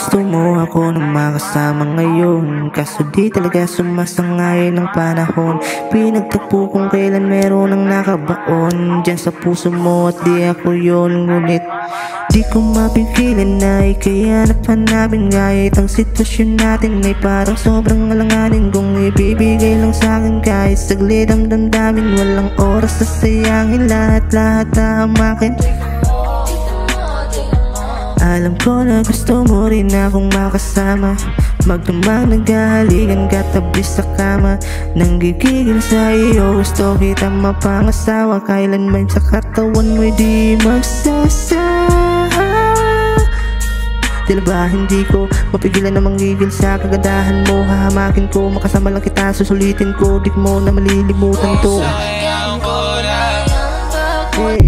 gusto mo ako na makasama ngayon, kaso di talaga sumasangay ng panahon. Pinagtagpo kung kailan meron ang nakabaon dyan sa puso mo at di ako yun. Ngunit di ko mapigilan na ikayanap hanapin, kahit ang sitwasyon natin ay parang sobrang alanganin. Kung ibibigay lang sa'kin kahit saglit ang damdamin, walang oras na sayangin, lahat-lahat tamakin. Alam ko na gusto mo rin akong makasama, magdamang naghahalikan katabi sa kama. Nang gigigil sa iyo, gusto kita mapangasawa, kailanman sa katawan mo'y di magsasawa. Tila ba hindi ko mapigilan na manggigil sa kagandahan mo? Hahamakin ko, makasama lang kita, susulitin ko, di mo na malilimutan to. Sayang ko na hey.